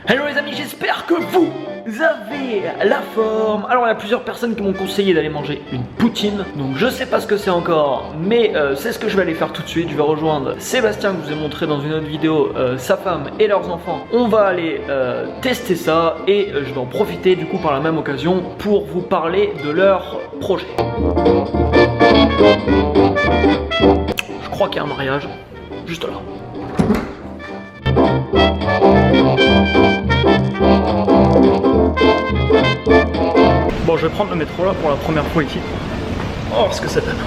Hello les amis, j'espère que vous avez la forme. Alors il y a plusieurs personnes qui m'ont conseillé d'aller manger une poutine. Donc je sais pas ce que c'est encore, mais c'est ce que je vais aller faire tout de suite. Je vais rejoindre Sébastien que je vous ai montré dans une autre vidéo, sa femme et leurs enfants. On va aller tester ça et je vais en profiter du coup par la même occasion pour vous parler de leur projet. Je crois qu'il y a un mariage juste là. Bon, je vais prendre le métro là pour la première fois ici. Oh, ce que ça donne.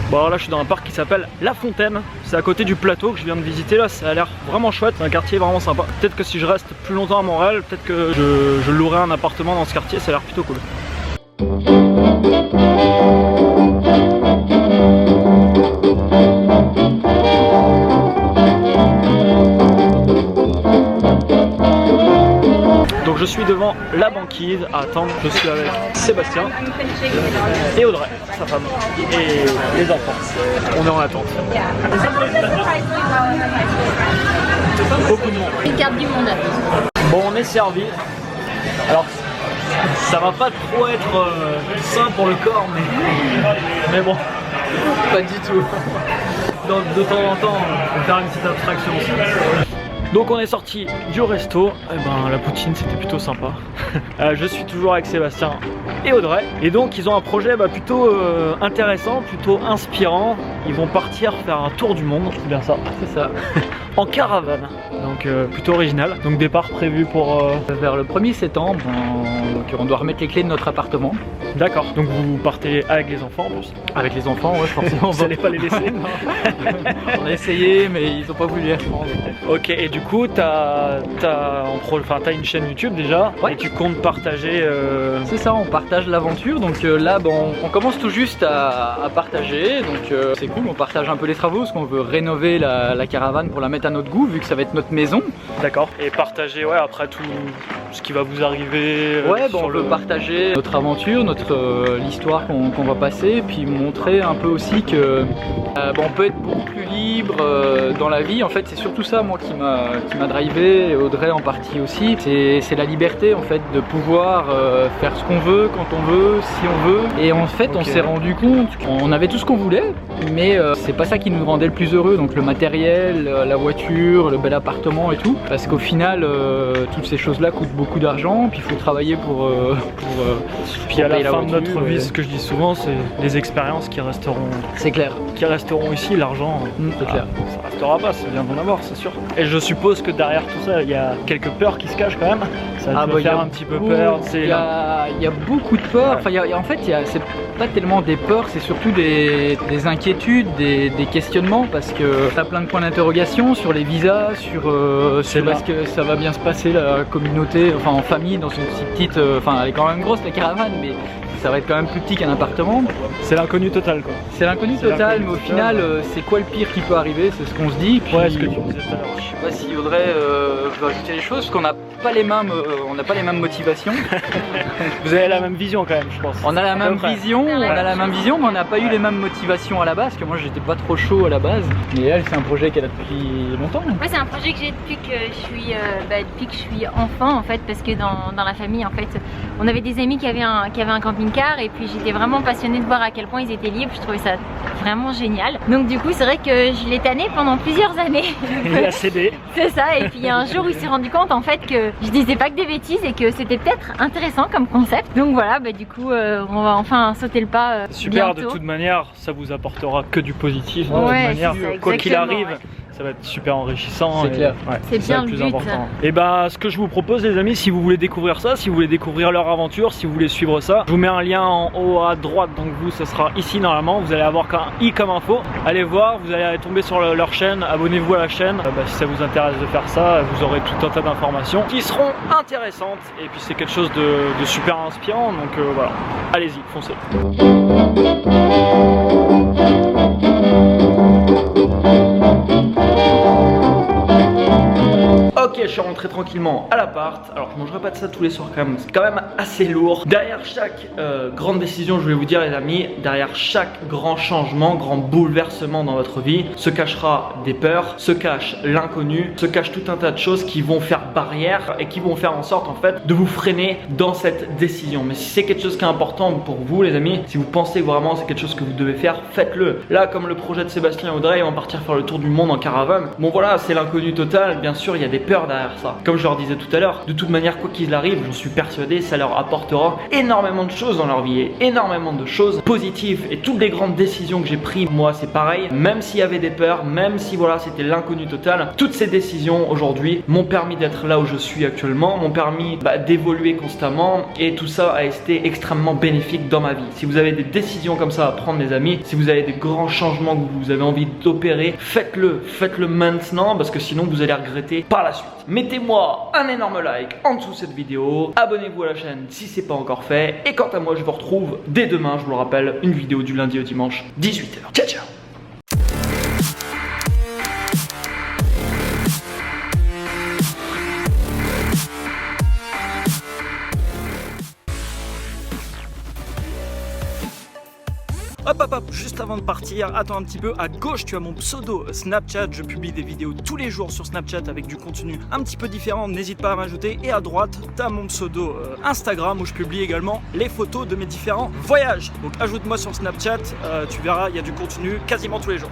Bon, alors là je suis dans un parc qui s'appelle La Fontaine. C'est à côté du plateau que je viens de visiter là. Ça a l'air vraiment chouette. C'est un quartier vraiment sympa. Peut-être que si je reste plus longtemps à Montréal, peut-être que je louerai un appartement dans ce quartier. Ça a l'air plutôt cool. Donc je suis devant la banquise à attendre. Je suis avec Sébastien et Audrey, sa femme, et les enfants. On est en attente. Beaucoup de monde. Une carte du monde. Bon, on est servi. Alors, ça va pas trop être sain pour le corps, mais bon, pas du tout. Donc, de temps en temps, on va faire une petite abstraction aussi. Donc on est sorti du resto, et ben la poutine c'était plutôt sympa. Je suis toujours avec Sébastien et Audrey. Et donc ils ont un projet plutôt intéressant, plutôt inspirant. Ils vont partir faire un tour du monde, c'est bien ça. C'est ça. En caravane, donc plutôt original. Donc départ prévu pour... Vers le 1er septembre, donc on doit remettre les clés de notre appartement. D'accord, donc vous partez avec les enfants en plus. Avec les enfants, ouais, forcément. Vous n'allez pas les laisser. On a essayé, mais ils n'ont pas voulu les prendre. Ok, et du coup, t'as une chaîne YouTube déjà, ouais. Et tu comptes partager... C'est ça, on partage l'aventure, donc là bon, on commence tout juste à partager, donc c'est cool, on partage un peu les travaux, parce qu'on veut rénover la caravane pour la mettre à notre goût, vu que ça va être notre maison. D'accord, et partager après tout ce qui va vous arriver. Ouais, bon, on veut partager notre aventure, l'histoire qu'on va passer, puis montrer un peu aussi que bon, on peut être beaucoup plus libre dans la vie. En fait, c'est surtout ça moi qui m'a drivé, et Audrey en partie aussi. C'est la liberté en fait de pouvoir faire ce qu'on veut, quand on veut, si on veut. Et en fait, okay. On s'est rendu compte qu'on avait tout ce qu'on voulait, mais c'est pas ça qui nous rendait le plus heureux. Donc le matériel, la voiture, le bel appartement et tout. Parce qu'au final, toutes ces choses-là coûtent beaucoup d'argent, puis il faut travailler pour puis à la fin de notre vie, ce que je dis souvent, c'est les expériences qui resteront. C'est clair. Qui resteront ici, l'argent. C'est clair. Ça restera pas, c'est bien d'en avoir, c'est sûr. Et je suppose que derrière tout ça, il y a quelques peurs qui se cachent quand même. Ça va te faire un petit peu peur. Il y a beaucoup de peurs. Enfin, en fait, c'est pas tellement des peurs, c'est surtout des inquiétudes, des questionnements, parce que t'as plein de points d'interrogation sur les visas, sur est-ce que ça va bien se passer la communauté, enfin en famille, dans une petite, enfin elle est quand même grosse la caravane, mais ça va être quand même plus petit qu'un appartement. C'est l'inconnu total quoi. C'est l'inconnu total, mais au final, c'est quoi le pire qui peut arriver? C'est ce qu'on se dit. Puis, ouais, ce que tu disais tout à l'heure. Je sais pas si Audrey veut ajouter des choses, parce qu'on n'a pas les mêmes motivations. Vous avez la même vision quand même, je pense. On a la même vision, mais on n'a pas eu les mêmes motivations à la base, parce que moi j'étais pas trop chaud à la base. Mais elle, c'est un projet qu'elle a depuis longtemps. Ouais, c'est un projet que j'ai depuis que je suis enfant en fait, parce que dans la famille en fait, on avait des amis qui avaient un camping-car, et puis j'étais vraiment passionnée de voir à quel point ils étaient libres. Je trouvais ça vraiment génial. Donc du coup, c'est vrai que je l'ai tanné pendant plusieurs années. Il a cédé. C'est ça, et puis il y a un jour où il s'est rendu compte en fait que je disais pas que des bêtises et que c'était peut-être intéressant comme concept. Donc voilà, du coup on va enfin sauter le pas super, bientôt. De toute manière, ça vous apportera que du positif. Ouais, de toute manière, ça, quoi qu'il arrive. Ouais. Ça va être super enrichissant. C'est clair. Ouais, c'est bien le plus but. Important. Et ce que je vous propose les amis, si vous voulez découvrir ça, si vous voulez découvrir leur aventure, si vous voulez suivre ça, je vous mets un lien en haut à droite, donc vous, ça sera ici normalement. Vous allez avoir qu'un i comme info. Allez voir, vous allez tomber sur leur chaîne, abonnez-vous à la chaîne. Si ça vous intéresse de faire ça, vous aurez tout un tas d'informations qui seront intéressantes. Et puis c'est quelque chose de super inspirant, donc voilà. Allez-y, foncez. Ok, Ok, je suis rentré tranquillement à l'appart. Alors je mangerai pas de ça tous les soirs quand même, c'est quand même assez lourd. Derrière chaque grande décision, je voulais vous dire les amis, derrière chaque grand changement, grand bouleversement dans votre vie, se cachera des peurs, se cache l'inconnu, se cache tout un tas de choses qui vont faire barrière et qui vont faire en sorte en fait de vous freiner dans cette décision. Mais si c'est quelque chose qui est important pour vous les amis, si vous pensez que vraiment c'est quelque chose que vous devez faire, faites-le. Là comme le projet de Sébastien et Audrey, ils vont partir faire le tour du monde en caravane. Bon voilà, c'est l'inconnu total, bien sûr il y a des peurs derrière ça. Comme je leur disais tout à l'heure, de toute manière quoi qu'il arrive, j'en suis persuadé, ça leur apportera énormément de choses dans leur vie et énormément de choses positives. Et toutes les grandes décisions que j'ai prises, moi c'est pareil, même s'il y avait des peurs, même si voilà c'était l'inconnu total, toutes ces décisions aujourd'hui m'ont permis d'être là où je suis actuellement, m'ont permis d'évoluer constamment et tout ça a été extrêmement bénéfique dans ma vie. Si vous avez des décisions comme ça à prendre les amis, si vous avez des grands changements que vous avez envie d'opérer, faites-le maintenant parce que sinon vous allez regretter par la suite. Mettez-moi un énorme like en dessous de cette vidéo, abonnez-vous à la chaîne si c'est pas encore fait et quant à moi je vous retrouve dès demain, je vous le rappelle, une vidéo du lundi au dimanche 18h. Ciao ciao. Hop, juste avant de partir, attends un petit peu, à gauche tu as mon pseudo Snapchat, je publie des vidéos tous les jours sur Snapchat avec du contenu un petit peu différent, n'hésite pas à m'ajouter. Et à droite, tu as mon pseudo Instagram où je publie également les photos de mes différents voyages. Donc ajoute-moi sur Snapchat, tu verras, il y a du contenu quasiment tous les jours.